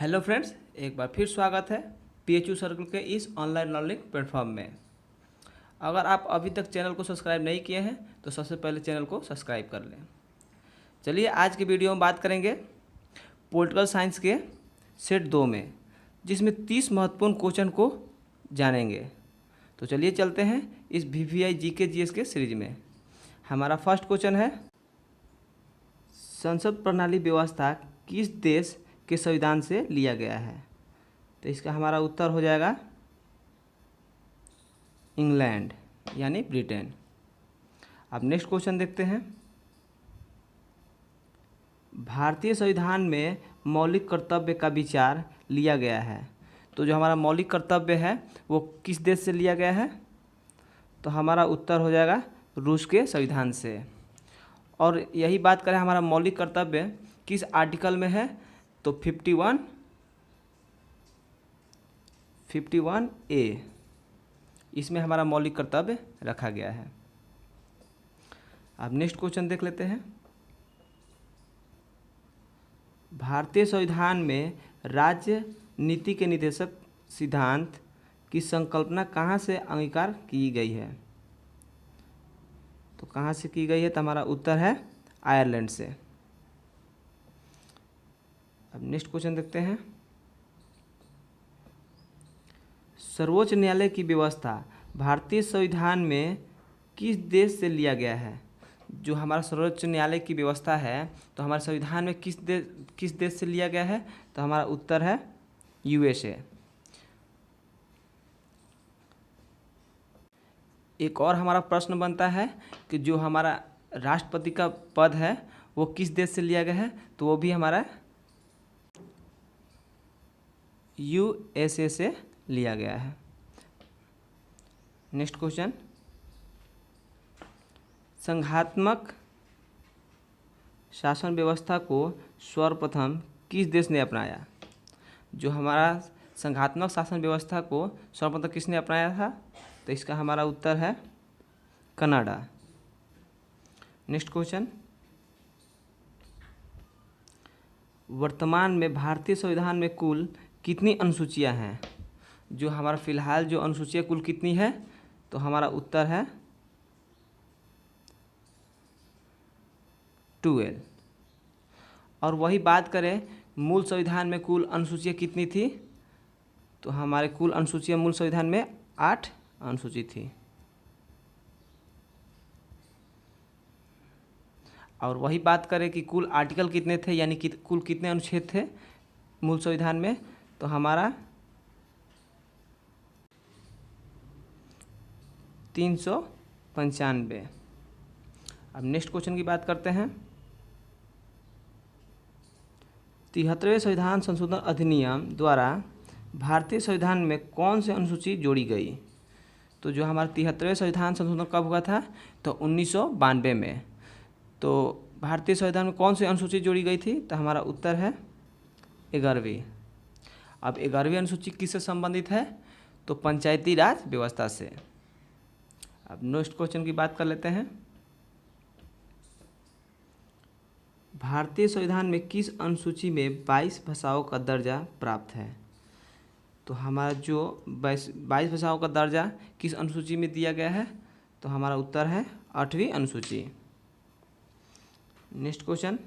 Hello friends, एक बार फिर स्वागत है PHU सर्कल के इस ऑनलाइन लर्निंग प्लेटफॉर्म में। अगर आप अभी तक चैनल को सब्सक्राइब नहीं किए हैं तो सबसे पहले चैनल को सब्सक्राइब कर लें। चलिए आज की वीडियो में बात करेंगे पॉलिटिकल साइंस के सेट 2 में, जिसमें 30 महत्वपूर्ण क्वेश्चन को जानेंगे। तो चलिए चलते हैं इस VVI GK GS के सीरीज में। हमारा फर्स्ट क्वेश्चन है, संसद प्रणाली व्यवस्था किस देश के संविधान से लिया गया है? तो इसका हमारा उत्तर हो जाएगा इंग्लैंड यानी ब्रिटेन। अब नेक्स्ट क्वेश्चन देखते हैं, भारतीय संविधान में मौलिक कर्तव्य का विचार लिया गया है। तो जो हमारा मौलिक कर्तव्य है वो किस देश से लिया गया है? तो हमारा उत्तर हो जाएगा रूस के संविधान से। और यही बात करें हमारा मौलिक कर्तव्य किस आर्टिकल में है? तो 51A इसमें हमारा मौलिक कर्तव्य रखा गया है। अब नेक्स्ट क्वेश्चन देख लेते हैं, भारतीय संविधान में राज्य नीति के निर्देशक सिद्धांत की संकल्पना कहाँ से अंगीकार की गई है? तो कहाँ से की गई है? तो हमारा उत्तर है आयरलैंड से। अब नेक्स्ट क्वेश्चन देखते हैं, सर्वोच्च न्यायालय की व्यवस्था भारतीय संविधान में किस देश से लिया गया है? जो हमारा सर्वोच्च न्यायालय की व्यवस्था है तो हमारे संविधान में किस देश से लिया गया है? तो हमारा उत्तर है USA। एक और हमारा प्रश्न बनता है कि जो हमारा राष्ट्रपति का पद है वो किस देश से लिया गया है? तो वो भी हमारा USA से लिया गया है। नेक्स्ट क्वेश्चन, संघात्मक शासन व्यवस्था को सर्वप्रथम किस देश ने अपनाया? जो हमारा संघात्मक शासन व्यवस्था को सर्वप्रथम किसने अपनाया था? तो इसका हमारा उत्तर है कनाडा। नेक्स्ट क्वेश्चन, वर्तमान में भारतीय संविधान में कुल कितनी अनुसूचियां हैं? जो हमारा फिलहाल जो अनुसूचियां कुल कितनी है? तो हमारा उत्तर है 12। और वही बात करें मूल संविधान में कुल अनुसूचियां कितनी थी? तो हमारे कुल अनुसूचियां मूल संविधान में 8 अनुसूची थी। और वही बात करें कि कुल आर्टिकल कितने थे, यानी कि कुल कितने अनुच्छेद थे मूल संविधान में? तो हमारा 395। अब नेक्स्ट क्वेश्चन की बात करते हैं, 73वें संविधान संशोधन अधिनियम द्वारा भारतीय संविधान में कौन सी अनुसूची जोड़ी गई? तो जो हमारा 73वें संविधान संशोधन कब हुआ था? तो 1992 में। तो भारतीय संविधान में कौन सी अनुसूची जोड़ी गई थी? तो हमारा उत्तर है 11वीं। अब 11वीं अनुसूची किससे संबंधित है? तो पंचायती राज व्यवस्था से। अब नेक्स्ट क्वेश्चन की बात कर लेते हैं, भारतीय संविधान में किस अनुसूची में 22 भाषाओं का दर्जा प्राप्त है? तो हमारा जो 22 भाषाओं का दर्जा किस अनुसूची में दिया गया है? तो हमारा उत्तर है 8वीं अनुसूची। नेक्स्ट क्वेश्चन,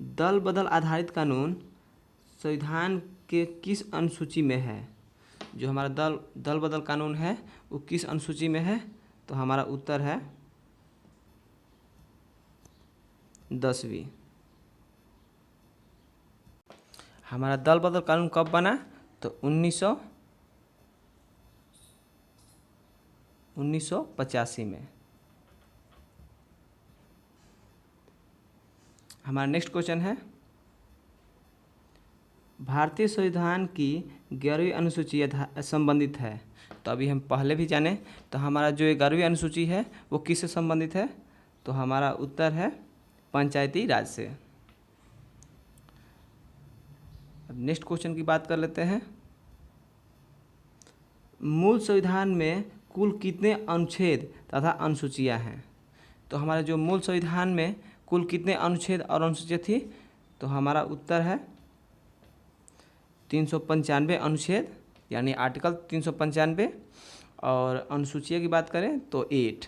दल बदल आधारित कानून संविधान के किस अनुसूची में है? जो हमारा दल बदल कानून है वो किस अनुसूची में है? तो हमारा उत्तर है 10वीं। हमारा दल बदल कानून कब बना? तो 1985 में। हमारा नेक्स्ट क्वेश्चन है, भारतीय संविधान की 11वीं अनुसूची संबंधित है। तो अभी हम पहले भी जाने, तो हमारा जो 11वीं अनुसूची है वो किससे संबंधित है? तो हमारा उत्तर है पंचायती राज से। अब नेक्स्ट क्वेश्चन की बात कर लेते हैं, मूल संविधान में कुल कितने अनुच्छेद तथा अनुसूचियां हैं? तो हमारे जो मूल संविधान में कुल कितने अनुच्छेद और अनुसूचियां थी? तो तो हमारा उत्तर है 395 अनुच्छेद यानी आर्टिकल 395। और अनुसूचियों की बात करें तो 8।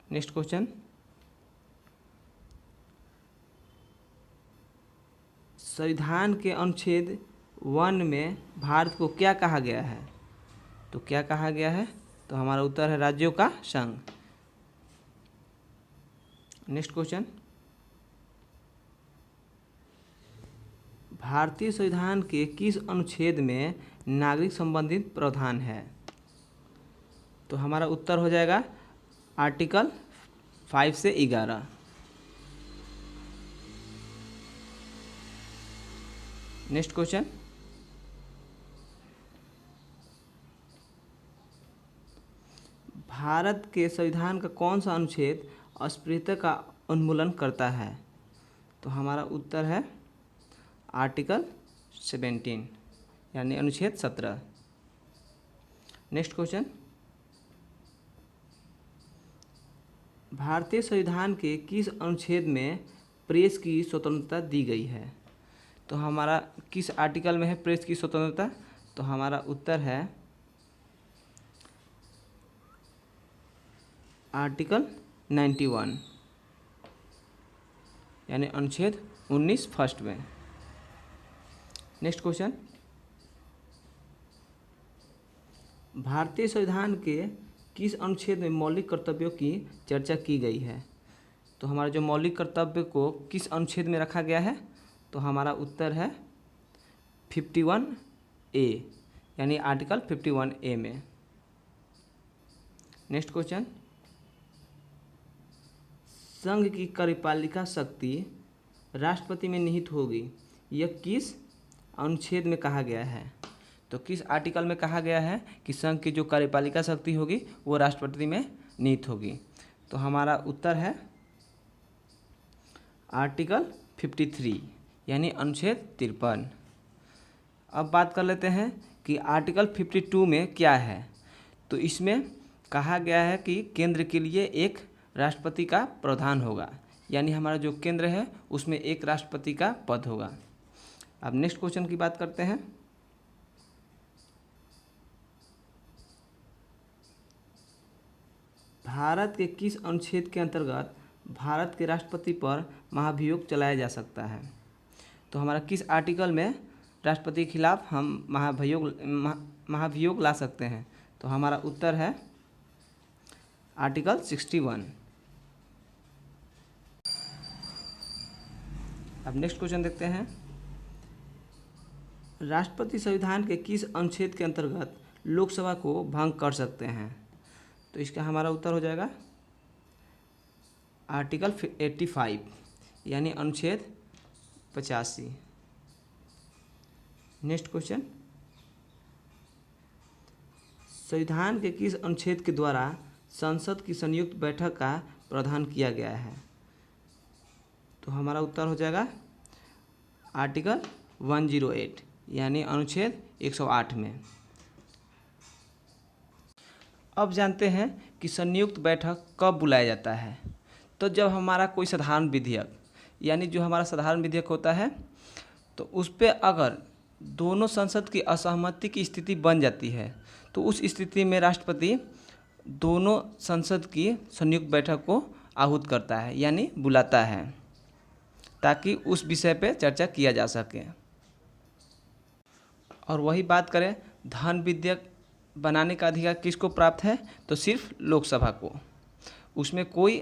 नेक्स्ट क्वेश्चन, संविधान के अनुच्छेद 1 में भारत को क्या कहा गया है? तो क्या कहा गया है? तो हमारा उत्तर है राज्यों का संघ। नेक्स्ट क्वेश्चन, भारतीय संविधान के किस अनुच्छेद में नागरिक संबंधित प्रावधान है? तो हमारा उत्तर हो जाएगा आर्टिकल 5 से 11। नेक्स्ट क्वेश्चन, भारत के संविधान का कौन सा अनुच्छेद अस्पृश्यता का उन्मूलन करता है? तो हमारा उत्तर है आर्टिकल 17 यानी अनुच्छेद 17। नेक्स्ट क्वेश्चन, भारतीय संविधान के किस अनुच्छेद में प्रेस की स्वतंत्रता दी गई है? तो हमारा किस आर्टिकल में है प्रेस की स्वतंत्रता? तो हमारा उत्तर है आर्टिकल 91 यानी अनुच्छेद 19 फर्स्ट में। नेक्स्ट क्वेश्चन, भारतीय संविधान के किस अनुच्छेद में मौलिक कर्तव्यों की चर्चा की गई है? तो हमारा जो मौलिक कर्तव्य को किस अनुच्छेद में रखा गया है? तो हमारा उत्तर है 51A यानी आर्टिकल 51A में। नेक्स्ट क्वेश्चन, संघ की कार्यपालिका शक्ति राष्ट्रपति में निहित होगी, यह किस अनुच्छेद में कहा गया है? तो किस आर्टिकल में कहा गया है कि संघ की जो कार्यपालिका शक्ति होगी वो राष्ट्रपति में निहित होगी? तो हमारा उत्तर है आर्टिकल 53 यानी अनुच्छेद 53। अब बात कर लेते हैं कि आर्टिकल 52 में क्या है। तो इसमें कहा गया है कि केंद्र के लिए एक राष्ट्रपति का प्रावधान होगा, यानी हमारा जो केंद्र है उसमें एक राष्ट्रपति का पद होगा। अब नेक्स्ट क्वेश्चन की बात करते हैं। भारत के किस अनुच्छेद के अंतर्गत भारत के राष्ट्रपति पर महाभियोग चलाया जा सकता है? तो हमारा किस आर्टिकल में राष्ट्रपति के खिलाफ हम महाभियोग ला सकते हैं? तो हमारा उत्तर है आर्टिकल 61। अब नेक्स्ट क्वेश्चन देखते हैं, राष्ट्रपति संविधान के किस अनुच्छेद के अंतर्गत लोकसभा को भंग कर सकते हैं? तो इसका हमारा उत्तर हो जाएगा आर्टिकल 85 यानी अनुच्छेद 85। नेक्स्ट क्वेश्चन, संविधान के किस अनुच्छेद के द्वारा संसद की संयुक्त बैठक का प्रावधान किया गया है? तो हमारा उत्तर हो जाएगा आर्टिकल 108 यानी अनुच्छेद 108 में। अब जानते हैं कि संयुक्त बैठक कब बुलाया जाता है। तो जब हमारा कोई साधारण विधेयक यानी जो हमारा साधारण विधेयक होता है तो उस पर अगर दोनों संसद की असहमति की स्थिति बन जाती है तो उस स्थिति में राष्ट्रपति दोनों संसद की संयुक्त बैठक को आहूत करता है यानी बुलाता है, ताकि उस विषय पे चर्चा किया जा सके। और वही बात करें धन विधेयक बनाने का अधिकार किसको प्राप्त है? तो सिर्फ लोकसभा को। उसमें कोई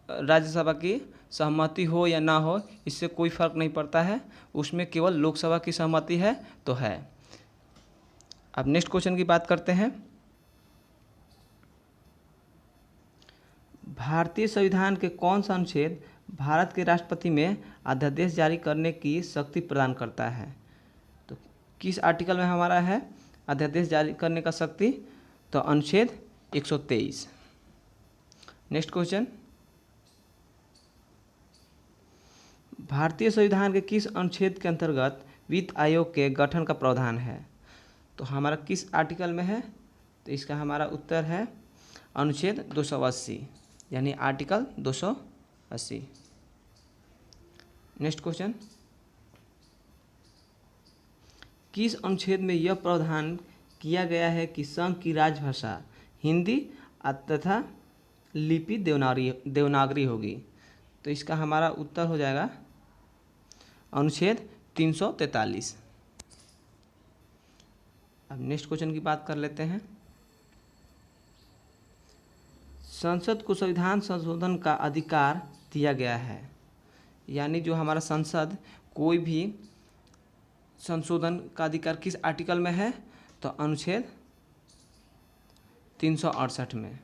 राज्यसभा की सहमति हो या ना हो इससे कोई फर्क नहीं पड़ता है, उसमें केवल लोकसभा की सहमति है तो है। अब नेक्स्ट क्वेश्चन की बात करते हैं। भारतीय संविधान के कौन सा अनुच्छेद भारत के राष्ट्रपति में अध्यादेश जारी करने की शक्ति प्रदान करता है? तो किस आर्टिकल में हमारा है अध्यादेश जारी करने का शक्ति? तो अनुच्छेद 123। नेक्स्ट क्वेश्चन, भारतीय संविधान के किस अनुच्छेद के अंतर्गत वित्त आयोग के गठन का प्रावधान है? तो हमारा किस आर्टिकल में है? तो इसका हमारा उत्तर है अनुच्छेद 280 यानी आर्टिकल 280। नेक्स्ट क्वेश्चन, किस अनुच्छेद में यह प्रावधान किया गया है कि संघ की राजभाषा हिंदी तथा लिपि देवनागरी होगी? तो इसका हमारा उत्तर हो जाएगा अनुच्छेद 343। अब नेक्स्ट क्वेश्चन की बात कर लेते हैं। संसद को संविधान संशोधन का अधिकार दिया गया है, यानी जो हमारा संसद कोई भी संशोधन का अधिकार किस आर्टिकल में है? तो अनुच्छेद 368 में।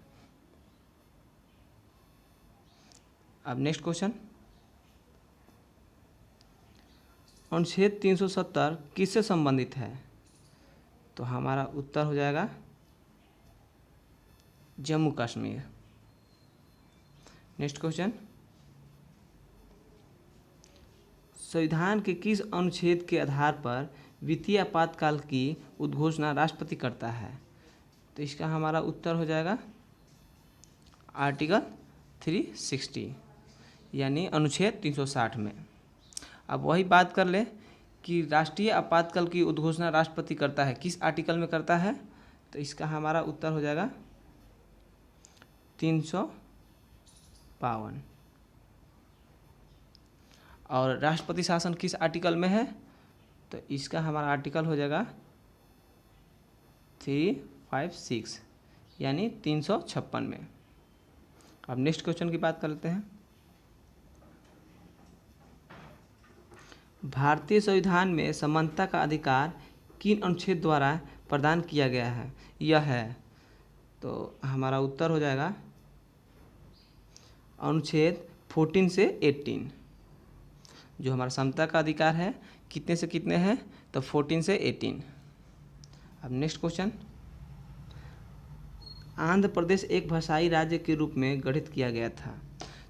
अब नेक्स्ट क्वेश्चन, अनुच्छेद 370 किससे संबंधित है? तो हमारा उत्तर हो जाएगा जम्मू कश्मीर। नेक्स्ट क्वेश्चन, संविधान के किस अनुच्छेद के आधार पर वित्तीय आपातकाल की उद्घोषणा राष्ट्रपति करता है? तो इसका हमारा उत्तर हो जाएगा आर्टिकल 360 यानी अनुच्छेद 360 में। अब वही बात कर ले कि राष्ट्रीय आपातकाल की उद्घोषणा राष्ट्रपति करता है, किस आर्टिकल में करता है? तो इसका हमारा उत्तर हो जाएगा 352। और राष्ट्रपति शासन किस आर्टिकल में है? तो इसका हमारा आर्टिकल हो जाएगा 356 यानी 356 में। अब नेक्स्ट क्वेश्चन की बात कर लेते हैं। भारतीय संविधान में समानता का अधिकार किन अनुच्छेद द्वारा प्रदान किया गया है? यह है, तो हमारा उत्तर हो जाएगा अनुच्छेद 14 से 18। जो हमारा समता का अधिकार है कितने से कितने हैं? तो 14 से 18। अब नेक्स्ट क्वेश्चन, आंध्र प्रदेश एक भाषाई राज्य के रूप में गठित किया गया था।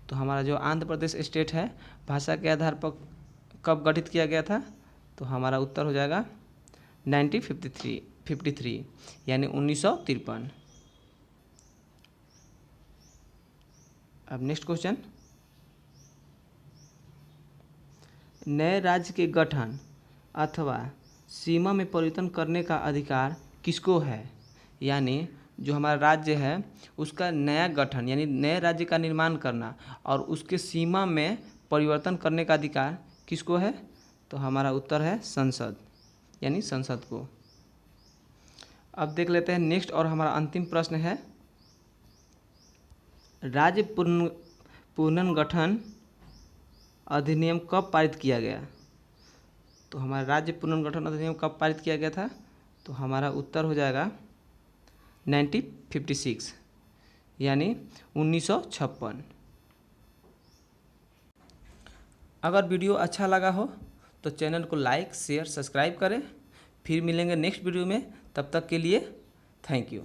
तो हमारा जो आंध्र प्रदेश स्टेट है भाषा के आधार पर कब गठित किया गया था? तो हमारा उत्तर हो जाएगा 1953 यानी 1953। अब नेक्स्ट क्वेश्चन, नए राज्य के गठन अथवा सीमा में परिवर्तन करने का अधिकार किसको है? यानी जो हमारा राज्य है उसका नया गठन यानी नए राज्य का निर्माण करना और उसके सीमा में परिवर्तन करने का अधिकार किसको है? तो हमारा उत्तर है संसद यानी संसद को। अब देख लेते हैं नेक्स्ट और हमारा अंतिम प्रश्न है, राज्य पुनर्गठन अधिनियम कब पारित किया गया? तो हमारा राज्य पुनर्गठन अधिनियम कब पारित किया गया था? तो हमारा उत्तर हो जाएगा 1956 यानी 1956। अगर वीडियो अच्छा लगा हो तो चैनल को लाइक शेयर सब्सक्राइब करें। फिर मिलेंगे नेक्स्ट वीडियो में, तब तक के लिए थैंक यू।